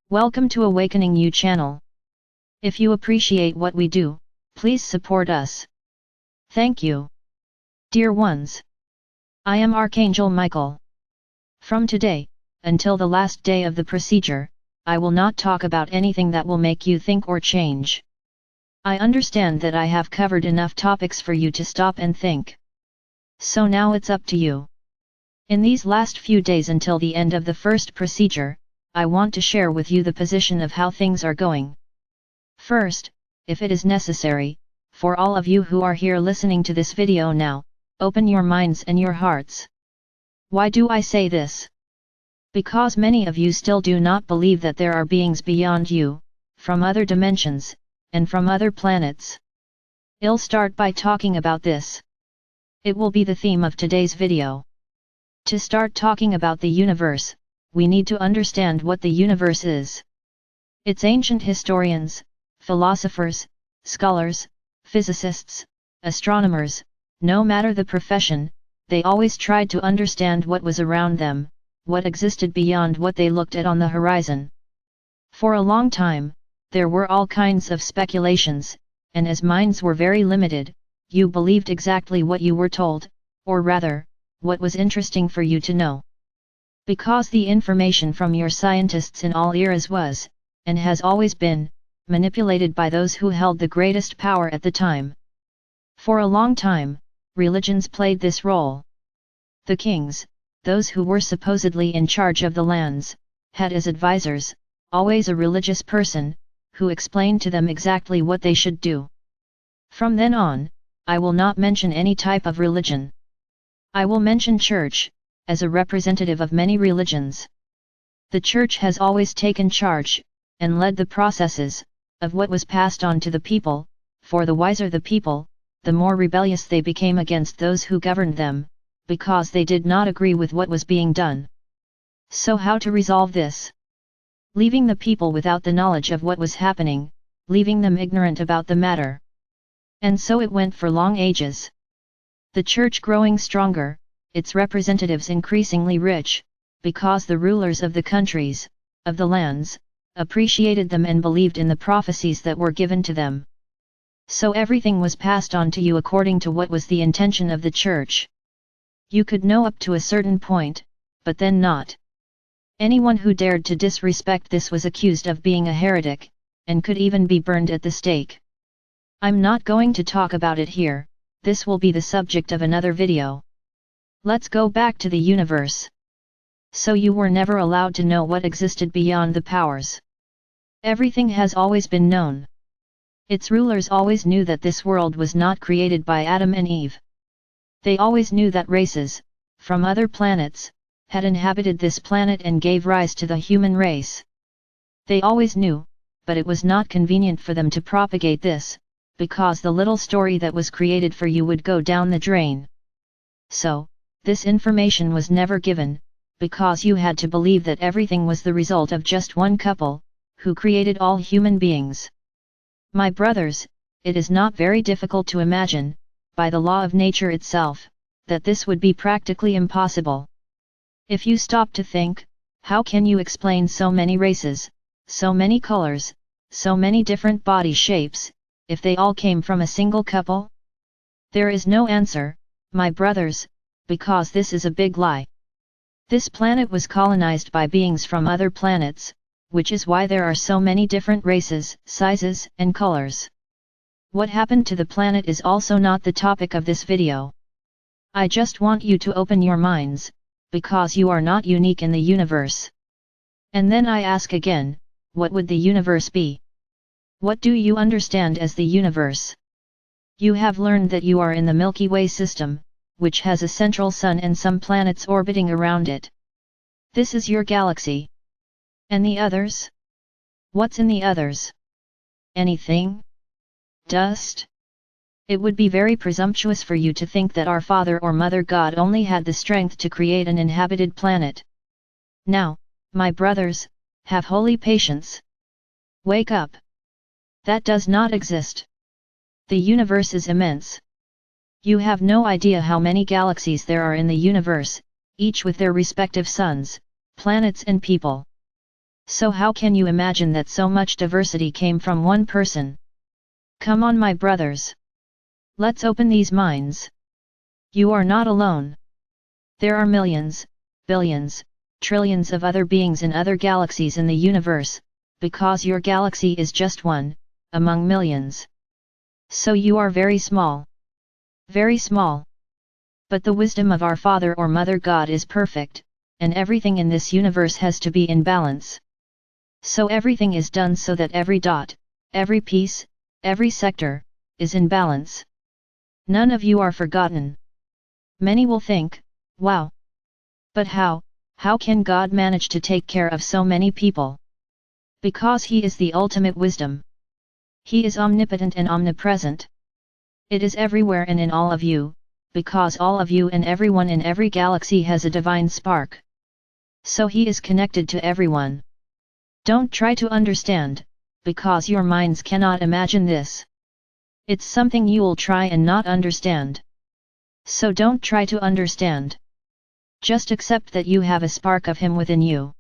Welcome to Awakening You channel. If you appreciate what we do, please support us. Thank you. Dear ones, I am Archangel Michael. From today, until the last day of the procedure, I will not talk about anything that will make you think or change. I understand that I have covered enough topics for you to stop and think. So now it's up to you. In these last few days until the end of the first procedure, I want to share with you the position of how things are going. First, if it is necessary, for all of you who are here listening to this video now, open your minds and your hearts. Why do I say this? Because many of you still do not believe that there are beings beyond you, from other dimensions, and from other planets. I'll start by talking about this. It will be the theme of today's video. To start talking about the universe, we need to understand what the universe is. Its ancient historians, philosophers, scholars, physicists, astronomers, no matter the profession, they always tried to understand what was around them, what existed beyond what they looked at on the horizon. For a long time, there were all kinds of speculations, and as minds were very limited, you believed exactly what you were told, or rather, what was interesting for you to know. Because the information from your scientists in all eras was, and has always been, manipulated by those who held the greatest power at the time. For a long time, religions played this role. The kings, those who were supposedly in charge of the lands, had as advisors, always a religious person, who explained to them exactly what they should do. From then on, I will not mention any type of religion. I will mention church, as a representative of many religions. The church has always taken charge, and led the processes, of what was passed on to the people, for the wiser the people, the more rebellious they became against those who governed them, because they did not agree with what was being done. So how to resolve this? Leaving the people without the knowledge of what was happening, leaving them ignorant about the matter. And so it went for long ages. The church growing stronger, its representatives increasingly rich, because the rulers of the countries, of the lands, appreciated them and believed in the prophecies that were given to them. So everything was passed on to you according to what was the intention of the church. You could know up to a certain point, but then not. Anyone who dared to disrespect this was accused of being a heretic, and could even be burned at the stake. I'm not going to talk about it here, this will be the subject of another video. Let's go back to the universe. So you were never allowed to know what existed beyond the powers. Everything has always been known. Its rulers always knew that this world was not created by Adam and Eve. They always knew that races, from other planets, had inhabited this planet and gave rise to the human race. They always knew, but it was not convenient for them to propagate this, because the little story that was created for you would go down the drain. So, this information was never given, because you had to believe that everything was the result of just one couple, who created all human beings. My brothers, it is not very difficult to imagine, by the law of nature itself, that this would be practically impossible. If you stop to think, how can you explain so many races, so many colors, so many different body shapes, if they all came from a single couple? There is no answer, my brothers, because this is a big lie. This planet was colonized by beings from other planets, which is why there are so many different races, sizes, and colors. What happened to the planet is also not the topic of this video. I just want you to open your minds, because you are not unique in the universe. And then I ask again, what would the universe be? What do you understand as the universe? You have learned that you are in the Milky Way system, which has a central sun and some planets orbiting around it. This is your galaxy. And the others? What's in the others? Anything? Dust? It would be very presumptuous for you to think that our Father or Mother God only had the strength to create an inhabited planet. Now, my brothers, have holy patience. Wake up. That does not exist. The universe is immense. You have no idea how many galaxies there are in the universe, each with their respective suns, planets and people. So how can you imagine that so much diversity came from one person? Come on, my brothers. Let's open these minds. You are not alone. There are millions, billions, trillions of other beings in other galaxies in the universe, because your galaxy is just one, among millions. So you are very small. Very small. But the wisdom of our Father or Mother God is perfect, and everything in this universe has to be in balance. So everything is done so that every dot, every piece, every sector, is in balance. None of you are forgotten. Many will think, wow. But how can God manage to take care of so many people? Because He is the ultimate wisdom. He is omnipotent and omnipresent. It is everywhere and in all of you, because all of you and everyone in every galaxy has a divine spark. So He is connected to everyone. Don't try to understand, because your minds cannot imagine this. It's something you'll try and not understand. So don't try to understand. Just accept that you have a spark of Him within you.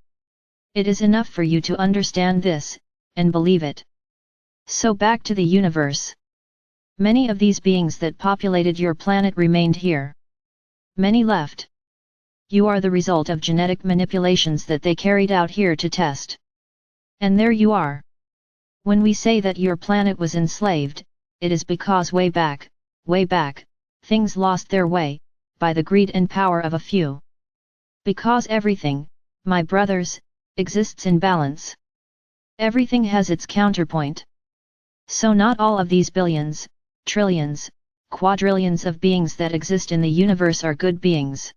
It is enough for you to understand this, and believe it. So back to the universe. Many of these beings that populated your planet remained here. Many left. You are the result of genetic manipulations that they carried out here to test. And there you are. When we say that your planet was enslaved, it is because way back, things lost their way, by the greed and power of a few. Because everything, my brothers, exists in balance. Everything has its counterpoint. So not all of these billions, trillions, quadrillions of beings that exist in the universe are good beings.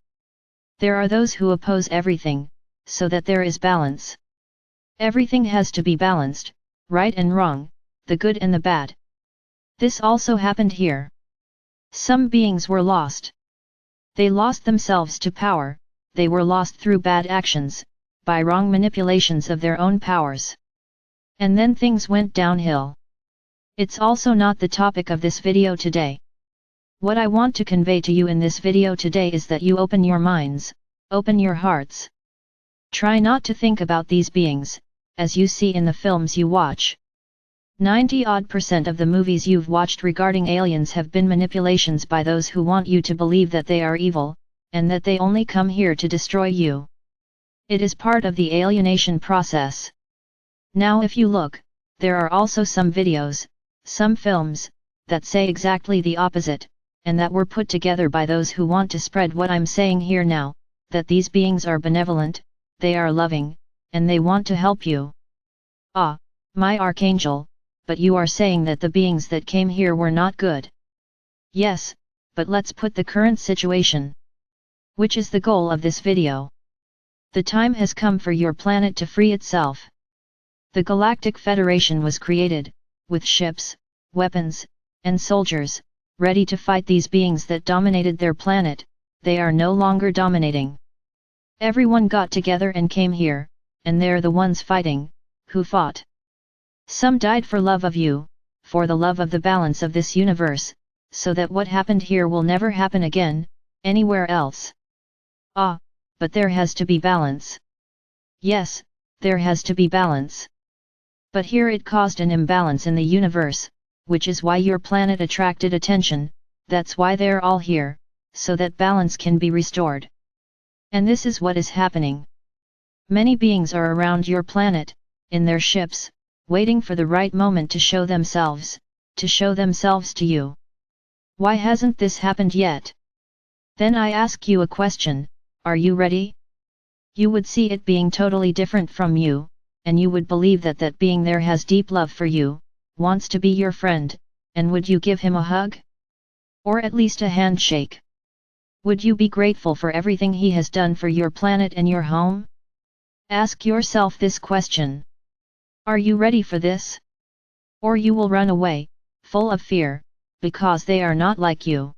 There are those who oppose everything, so that there is balance. Everything has to be balanced, right and wrong, the good and the bad. This also happened here. Some beings were lost. They lost themselves to power, they were lost through bad actions, by wrong manipulations of their own powers. And then things went downhill. It's also not the topic of this video today. What I want to convey to you in this video today is that you open your minds, open your hearts. Try not to think about these beings, as you see in the films you watch. 90% of the movies you've watched regarding aliens have been manipulations by those who want you to believe that they are evil, and that they only come here to destroy you. It is part of the alienation process. Now if you look, there are also some videos, some films, that say exactly the opposite, and that were put together by those who want to spread what I'm saying here now, that these beings are benevolent, they are loving, and they want to help you. Ah, my Archangel, but you are saying that the beings that came here were not good. Yes, but let's put the current situation. Which is the goal of this video. The time has come for your planet to free itself. The Galactic Federation was created, with ships, weapons, and soldiers, ready to fight these beings that dominated their planet. They are no longer dominating. Everyone got together and came here, and they're the ones fighting, who fought. Some died for love of you, for the love of the balance of this universe, so that what happened here will never happen again, anywhere else. Ah, but there has to be balance. Yes, there has to be balance. But here it caused an imbalance in the universe, which is why your planet attracted attention, that's why they're all here, so that balance can be restored. And this is what is happening. Many beings are around your planet, in their ships, waiting for the right moment to show themselves to you. Why hasn't this happened yet? Then I ask you a question, are you ready? You would see it being totally different from you, and you would believe that that being there has deep love for you, wants to be your friend, and would you give him a hug? Or at least a handshake? Would you be grateful for everything he has done for your planet and your home? Ask yourself this question. Are you ready for this? Or you will run away, full of fear, because they are not like you.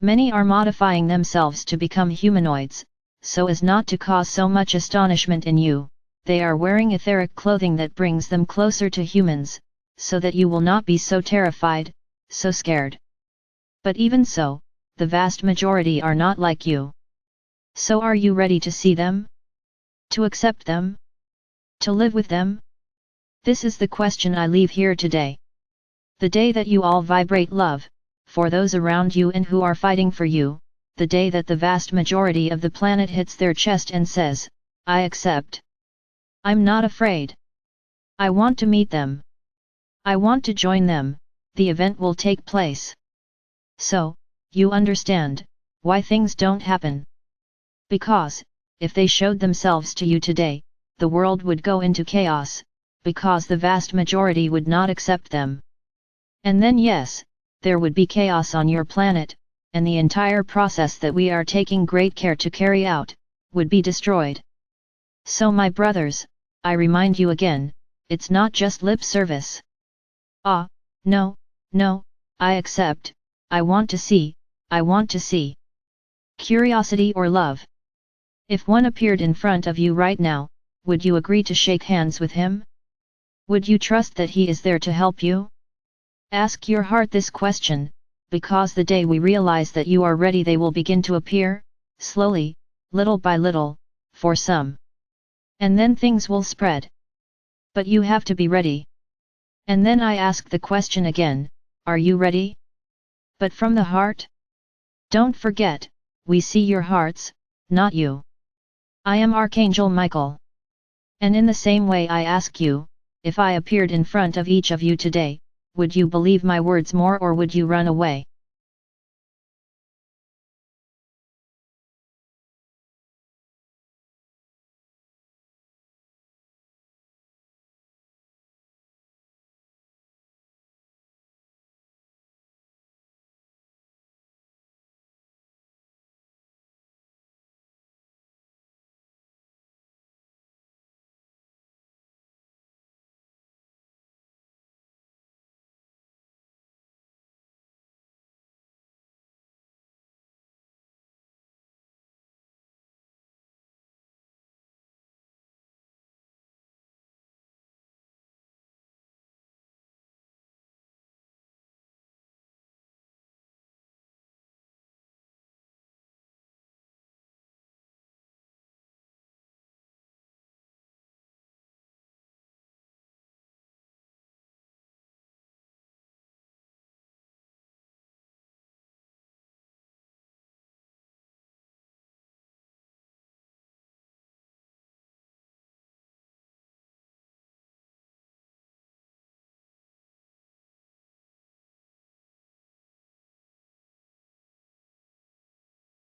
Many are modifying themselves to become humanoids, so as not to cause so much astonishment in you. They are wearing etheric clothing that brings them closer to humans, so that you will not be so terrified, so scared. But even so, the vast majority are not like you. So are you ready to see them? To accept them? To live with them? This is the question I leave here today. The day that you all vibrate love, for those around you and who are fighting for you, the day that the vast majority of the planet hits their chest and says, I accept. I'm not afraid. I want to meet them. I want to join them, the event will take place. So, you understand, why things don't happen. Because, if they showed themselves to you today, the world would go into chaos, because the vast majority would not accept them. And then yes, there would be chaos on your planet, and the entire process that we are taking great care to carry out, would be destroyed. So my brothers, I remind you again, it's not just lip service. Ah, no, I accept, I want to see, I want to see. Curiosity or love? If one appeared in front of you right now, would you agree to shake hands with him? Would you trust that he is there to help you? Ask your heart this question, because the day we realize that you are ready they will begin to appear, slowly, little by little, for some. And then things will spread. But you have to be ready. And then I ask the question again, are you ready? But from the heart? Don't forget, we see your hearts, not you. I am Archangel Michael. And in the same way I ask you, if I appeared in front of each of you today, would you believe my words more or would you run away?